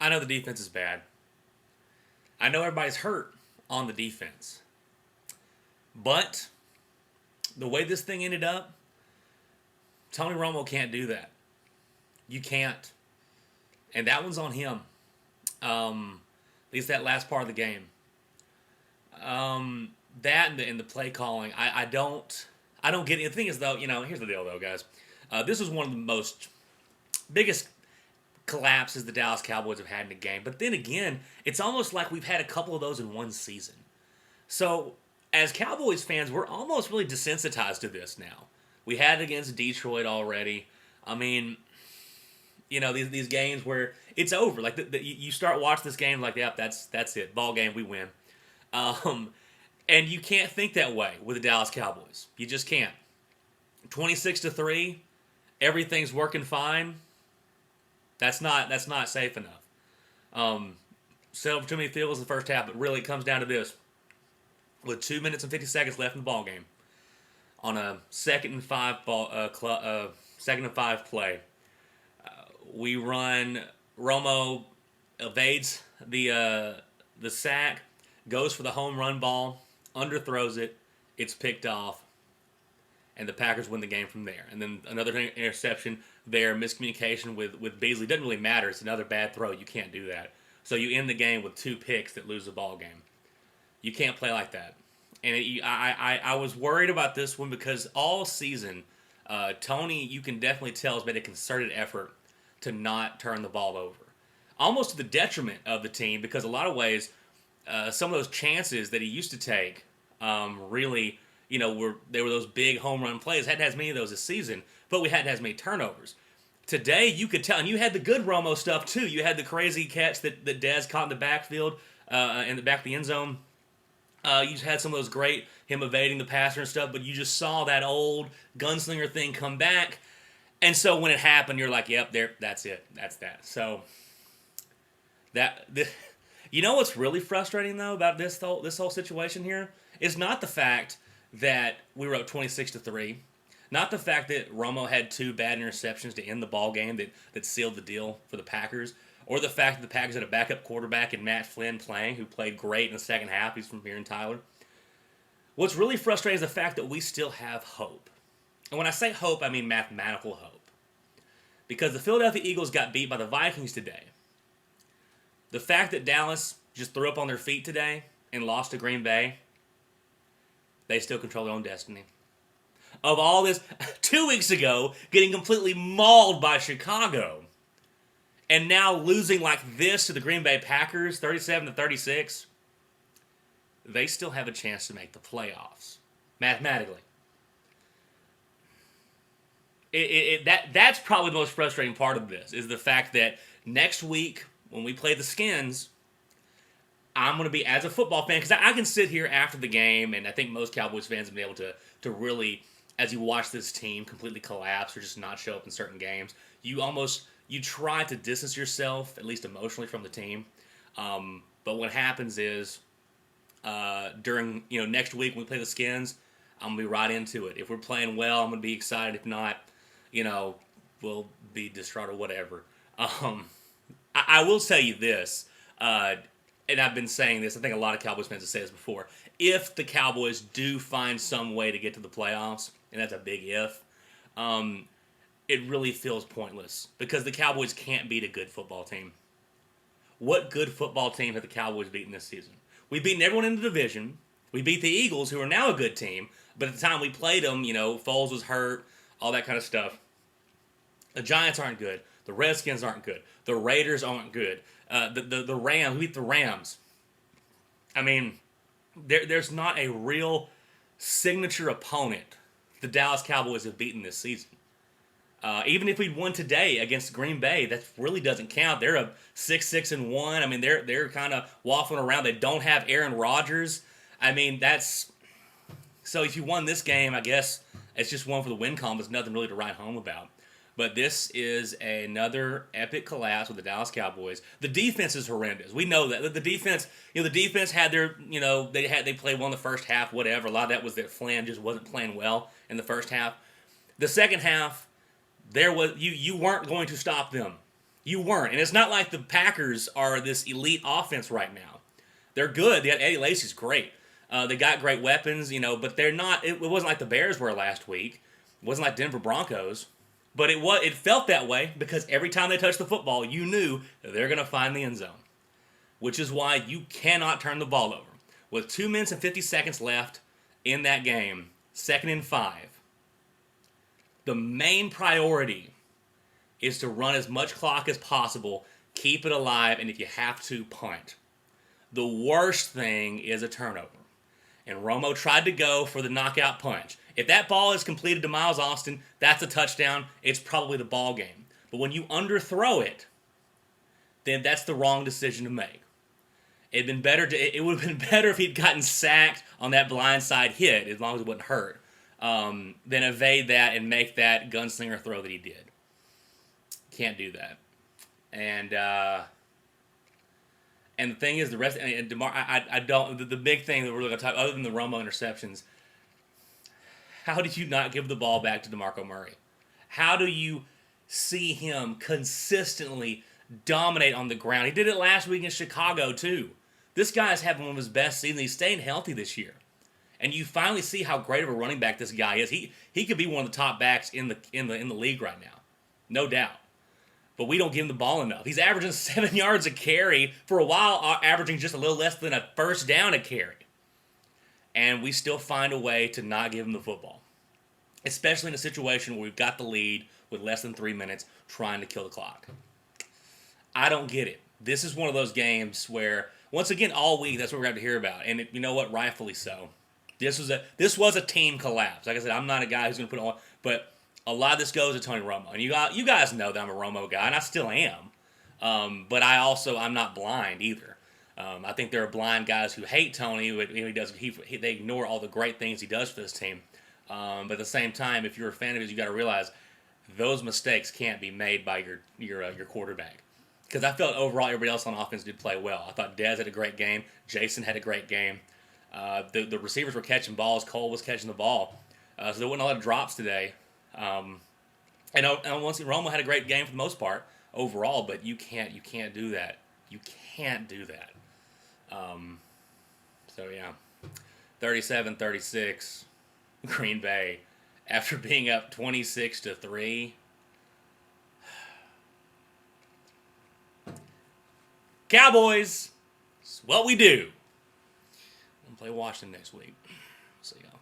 I know the defense is bad. I know everybody's hurt on the defense. But the way this thing ended up, Tony Romo can't do that. You can't. And that one's on him. At least that last part of the game. That and the play calling, I don't get it. The thing is, though, here's the deal, though, guys. This was one of the biggest collapses the Dallas Cowboys have had in a game. But then again, it's almost like we've had a couple of those in one season. So, as Cowboys fans, we're almost really desensitized to this now. We had it against Detroit already. I mean, these games where it's over. Like, you start watching this game like, yep, that's it. Ball game, we win. And you can't think that way with the Dallas Cowboys. You just can't. 26-3, everything's working fine. That's not safe enough. Set up too many field goals in the first half, but really it comes down to this. With 2 minutes and 50 seconds left in the ball game, on a second and five play, we run. Romo evades the sack, goes for the home run ball, underthrows it, it's picked off, and the Packers win the game from there. And then another interception there, miscommunication with Beasley. Doesn't really matter. It's another bad throw. You can't do that. So you end the game with 2 picks that lose the ball game. You can't play like that. And I was worried about this one because all season, Tony, you can definitely tell, has made a concerted effort to not turn the ball over. Almost to the detriment of the team, because a lot of ways, some of those chances that he used to take really, were those big home run plays. Hadn't had as many of those this season, but we hadn't had as many turnovers. Today, you could tell, and you had the good Romo stuff too. You had the crazy catch that Dez caught in the backfield, in the back of the end zone. You just had some of those great, him evading the passer and stuff, but you just saw that old gunslinger thing come back. And so when it happened, you're like, yep, that's it. That's that. So, what's really frustrating, though, about this whole situation here is not the fact that we were up 26-3, not the fact that Romo had 2 bad interceptions to end the ball game that sealed the deal for the Packers, or the fact that the Packers had a backup quarterback in Matt Flynn playing, who played great in the second half. He's from here in Tyler. What's really frustrating is the fact that we still have hope. And when I say hope, I mean mathematical hope. Because the Philadelphia Eagles got beat by the Vikings today. The fact that Dallas just threw up on their feet today and lost to Green Bay, they still control their own destiny. Of all this, 2 weeks ago, getting completely mauled by Chicago, and now losing like this to the Green Bay Packers, 37-36, they still have a chance to make the playoffs, mathematically. That's probably the most frustrating part of this, is the fact that next week, when we play the Skins, I'm going to be, as a football fan, because I can sit here after the game, and I think most Cowboys fans have been able to really, as you watch this team completely collapse or just not show up in certain games, you try to distance yourself, at least emotionally, from the team. But what happens is, during next week when we play the Skins, I'm going to be right into it. If we're playing well, I'm going to be excited. If not, we'll be distraught or whatever. I will tell you this, and I've been saying this, I think a lot of Cowboys fans have said this before, if the Cowboys do find some way to get to the playoffs, and that's a big if, it really feels pointless, because the Cowboys can't beat a good football team. What good football team have the Cowboys beaten this season? We've beaten everyone in the division. We beat the Eagles, who are now a good team, but at the time we played them, Foles was hurt, all that kind of stuff. The Giants aren't good. The Redskins aren't good. The Raiders aren't good. The Rams, we beat the Rams. I mean, there's not a real signature opponent the Dallas Cowboys have beaten this season. Even if we'd won today against Green Bay, that really doesn't count. They're a 6-6-1. I mean, they're kind of waffling around. They don't have Aaron Rodgers. I mean, so if you won this game, I guess it's just one for the win column. There's nothing really to write home about. But this is another epic collapse with the Dallas Cowboys. The defense is horrendous. We know that. The defense, the defense had their, they played well in the first half, whatever. A lot of that was that Flynn just wasn't playing well in the first half. The second half, there was you weren't going to stop them. You weren't. And it's not like the Packers are this elite offense right now. They're good. They got Eddie Lacy's great. They got great weapons, but they're not. It wasn't like the Bears were last week. It wasn't like Denver Broncos. But it felt that way because every time they touched the football, you knew that they're going to find the end zone. Which is why you cannot turn the ball over. With 2 minutes and 50 seconds left in that game, 2nd and 5, the main priority is to run as much clock as possible, keep it alive, and if you have to, punt. The worst thing is a turnover. And Romo tried to go for the knockout punch. If that ball is completed to Miles Austin, that's a touchdown. It's probably the ball game. But when you underthrow it, then that's the wrong decision to make. It would have been better if he'd gotten sacked on that blindside hit, as long as it wouldn't hurt, than evade that and make that gunslinger throw that he did. Can't do that. And the thing is, the rest. And DeMar, I don't. The big thing that we're going to talk, other than the Romo interceptions, how did you not give the ball back to DeMarco Murray? How do you see him consistently dominate on the ground? He did it last week in Chicago too. This guy is having one of his best seasons. He's staying healthy this year, and you finally see how great of a running back this guy is. He could be one of the top backs in the league right now, no doubt. But we don't give him the ball enough. He's averaging 7 yards a carry for a while, averaging just a little less than a first down a carry. And we still find a way to not give him the football. Especially in a situation where we've got the lead with less than 3 minutes trying to kill the clock. I don't get it. This is one of those games where, once again, all week, that's what we're going to hear about. And you know what? Rightfully so. This was a team collapse. Like I said, I'm not a guy who's going to put on, but a lot of this goes to Tony Romo. And you guys know that I'm a Romo guy, and I still am. But I'm not blind either. I think there are blind guys who hate Tony. They ignore all the great things he does for this team. But at the same time, if you're a fan of his, you got to realize those mistakes can't be made by your quarterback. Because I felt overall everybody else on offense did play well. I thought Dez had a great game. Jason had a great game. The receivers were catching balls. Cole was catching the ball. So there wasn't a lot of drops today. And once Romo had a great game for the most part overall, but you can't do that. You can't do that. So yeah, 37-36, Green Bay, after being up 26-3. Cowboys, it's what we do. We'll play Washington next week. See y'all.